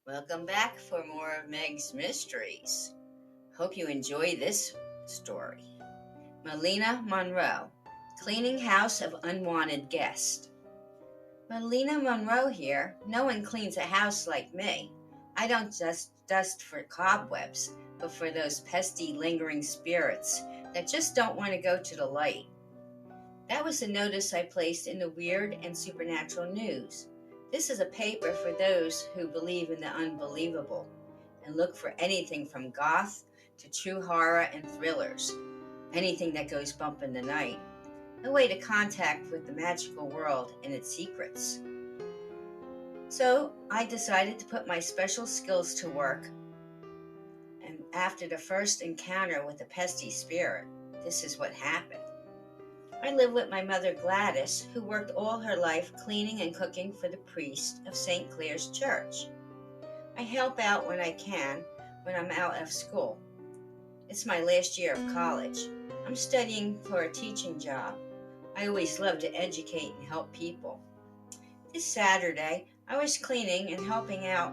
Welcome back for more of Meg's Mysteries. Hope you enjoy this story. MELLINA Monroe, Cleaning House of Unwanted Guest. MELLINA Monroe here. No one cleans a house like me. I don't just dust for cobwebs, but for those pesky, lingering spirits that just don't want to go to the light. That was the notice I placed in the Weird and Supernatural News. This is a paper for those who believe in the unbelievable and look for anything from goth to true horror and thrillers, anything that goes bump in the night, a way to contact with the magical world and its secrets. So I decided to put my special skills to work, and after the first encounter with the pesky spirit, this is what happened. I live with my mother Gladys, who worked all her life cleaning and cooking for the priest of St. Clare's Church. I help out when I can when I'm out of school. It's my last year of college. I'm studying for a teaching job. I always love to educate and help people. This Saturday, I was cleaning and helping out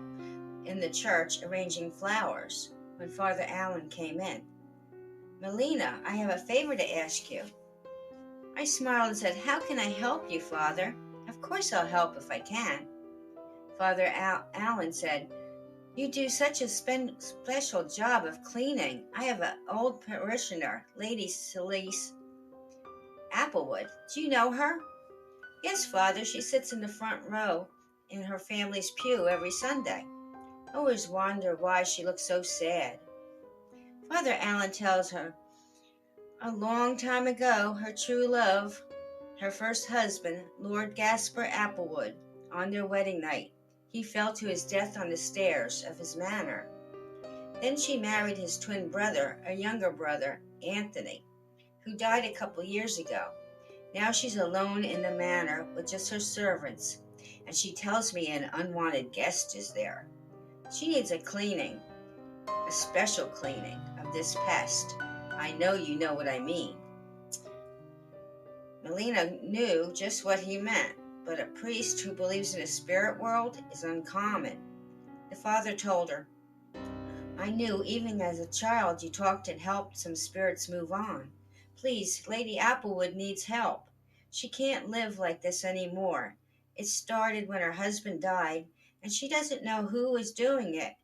in the church arranging flowers when Father Allen came in. MELLINA, I have a favor to ask you. I smiled and said, "How can I help you, Father? Of course I'll help if I can." Father Allen said, "You do such a special job of cleaning. I have an old parishioner, Lady Celeste Applewood. Do you know her?" "Yes, Father. She sits in the front row in her family's pew every Sunday. I always wonder why she looks so sad." Father Allen tells her, a long time ago, her true love, her first husband, Lord Gaspar Applewood, on their wedding night, he fell to his death on the stairs of his manor. Then she married his twin brother, a younger brother, Anthony, who died a couple years ago. Now she's alone in the manor with just her servants, and she tells me an unwanted guest is there. She needs a cleaning, a special cleaning of this pest. I know you know what I mean. MELLINA knew just what he meant, but a priest who believes in a spirit world is uncommon. The father told her, "I knew even as a child you talked and helped some spirits move on. Please, Lady Applewood needs help. She can't live like this anymore. It started when her husband died, and she doesn't know who is doing it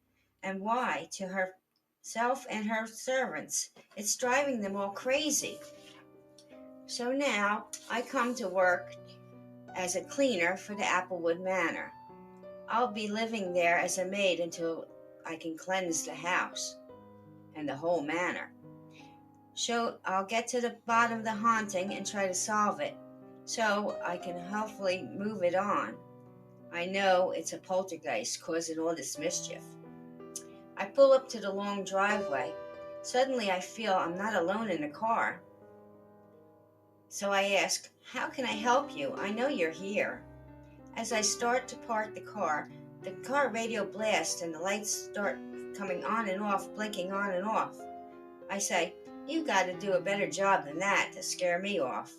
and why to herself and her servants. It's driving them all crazy. So now I come to work as a cleaner for the Applewood Manor. I'll be living there as a maid until I can cleanse the house and the whole manor. So I'll get to the bottom of the haunting and try to solve it, so I can hopefully move it on. I know it's a poltergeist causing all this mischief." I pull up to the long driveway. Suddenly I feel I'm not alone in the car. So I ask, "How can I help you? I know you're here." As I start to park the car radio blasts and the lights start coming on and off, blinking on and off. I say, "You got to do a better job than that to scare me off."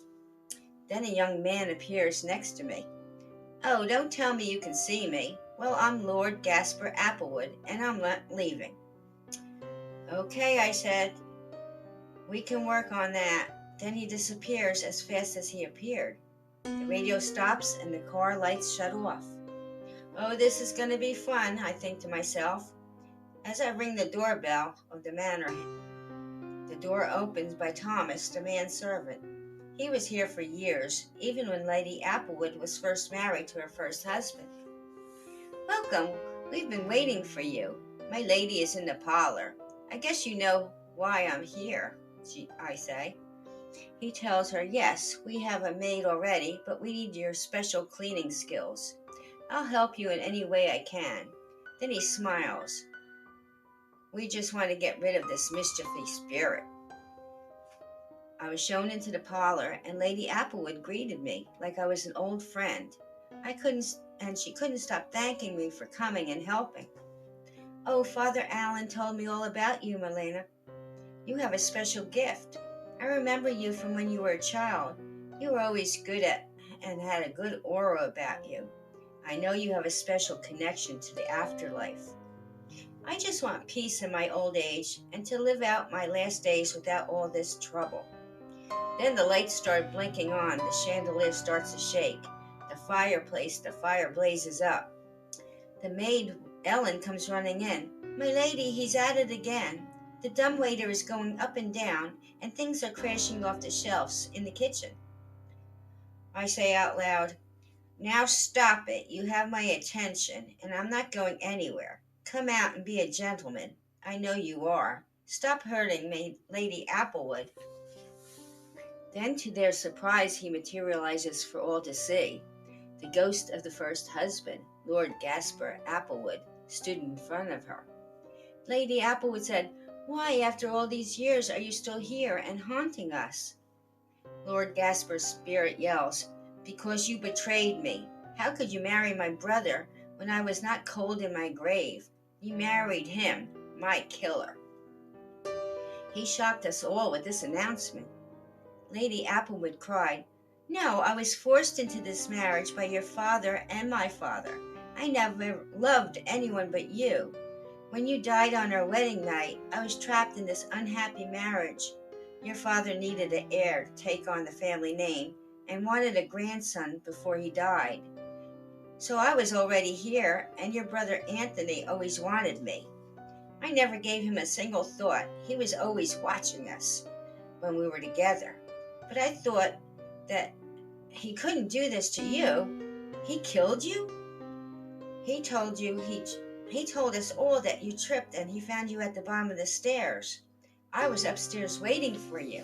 Then a young man appears next to me. "Oh, don't tell me you can see me. Well, I'm Lord Gaspar Applewood, and I'm not leaving." "Okay," I said, "we can work on that." Then he disappears as fast as he appeared. The radio stops and the car lights shut off. Oh, this is going to be fun, I think to myself. As I ring the doorbell of the manor, the door opens by Thomas, the manservant. He was here for years, even when Lady Applewood was first married to her first husband. "Welcome. We've been waiting for you. My lady is in the parlor. I guess you know why I'm here," I say. He tells her, "Yes, we have a maid already, but we need your special cleaning skills. I'll help you in any way I can." Then he smiles. "We just want to get rid of this mischievous spirit." I was shown into the parlor, and Lady Applewood greeted me like I was an old friend. She couldn't stop thanking me for coming and helping. "Oh, Father Allen told me all about you, MELLINA. You have a special gift. I remember you from when you were a child. You were always good at and had a good aura about you. I know you have a special connection to the afterlife. I just want peace in my old age and to live out my last days without all this trouble." Then the lights start blinking on, the chandelier starts to shake, the fire blazes up. The maid, Ellen, comes running in. "My lady, he's at it again. The dumbwaiter is going up and down, and things are crashing off the shelves in the kitchen." I say out loud, "Now stop it. You have my attention, and I'm not going anywhere. Come out and be a gentleman. I know you are. Stop hurting me, Lady Applewood." Then, to their surprise, he materializes for all to see. The ghost of the first husband, Lord Gaspar Applewood, stood in front of her. Lady Applewood said, "Why, after all these years, are you still here and haunting us?" Lord Gaspar's spirit yells, "Because you betrayed me. How could you marry my brother when I was not cold in my grave? You married him, my killer." He shocked us all with this announcement. Lady Applewood cried, "No, I was forced into this marriage by your father and my father. I never loved anyone but you. When you died on our wedding night, I was trapped in this unhappy marriage. Your father needed an heir to take on the family name and wanted a grandson before he died. So I was already here, and your brother Anthony always wanted me. I never gave him a single thought. He was always watching us when we were together. But I thought that he couldn't do this to you. He killed you? He told you he told us all that you tripped and he found you at the bottom of the stairs. I was upstairs waiting for you.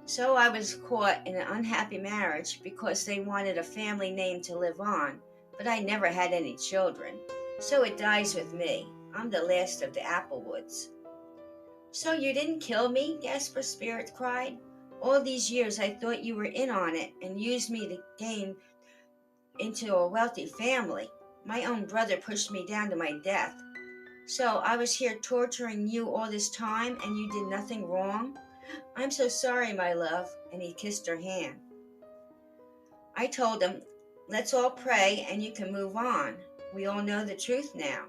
So I was caught in an unhappy marriage because they wanted a family name to live on, but I never had any children. So it dies with me. I'm the last of the Applewoods." "So you didn't kill me?" Gaspar's spirit cried. "All these years I thought you were in on it and used me to gain into a wealthy family. My own brother pushed me down to my death. So I was here torturing you all this time and you did nothing wrong? I'm so sorry, my love." And he kissed her hand. I told him, "Let's all pray and you can move on. We all know the truth now."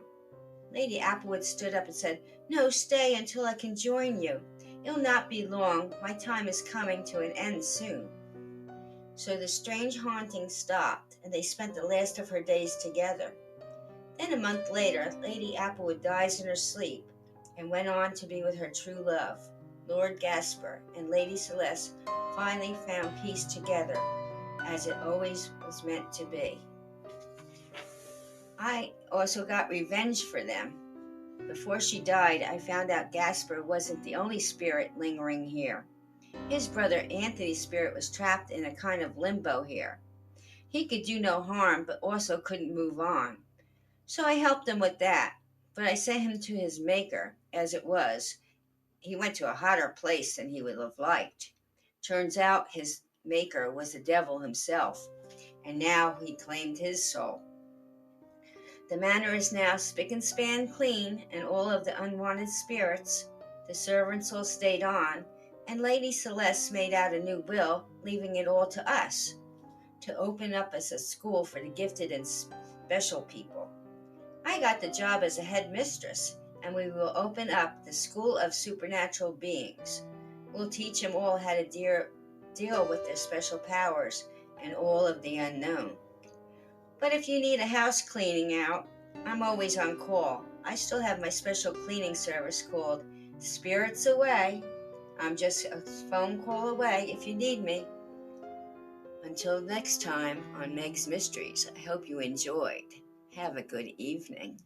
Lady Applewood stood up and said, "No, stay until I can join you. It'll not be long. My time is coming to an end soon." So the strange haunting stopped, and they spent the last of her days together. Then a month later, Lady Applewood dies in her sleep and went on to be with her true love. Lord Gaspar and Lady Celeste finally found peace together, as it always was meant to be. I also got revenge for them. Before she died, I found out Gaspar wasn't the only spirit lingering here. His brother Anthony's spirit was trapped in a kind of limbo here. He could do no harm, but also couldn't move on. So I helped him with that, but I sent him to his maker, as it was. He went to a hotter place than he would have liked. Turns out his maker was the devil himself, and now he claimed his soul. The manor is now spick and span clean, and all of the unwanted spirits. The servants all stayed on, and Lady Celeste made out a new will, leaving it all to us, to open up as a school for the gifted and special people. I got the job as a headmistress, and we will open up the School of Supernatural Beings. We'll teach them all how to deal with their special powers and all of the unknown. But if you need a house cleaning out, I'm always on call. I still have my special cleaning service called Spirits Away. I'm just a phone call away if you need me. Until next time on Meg's Mysteries, I hope you enjoyed. Have a good evening.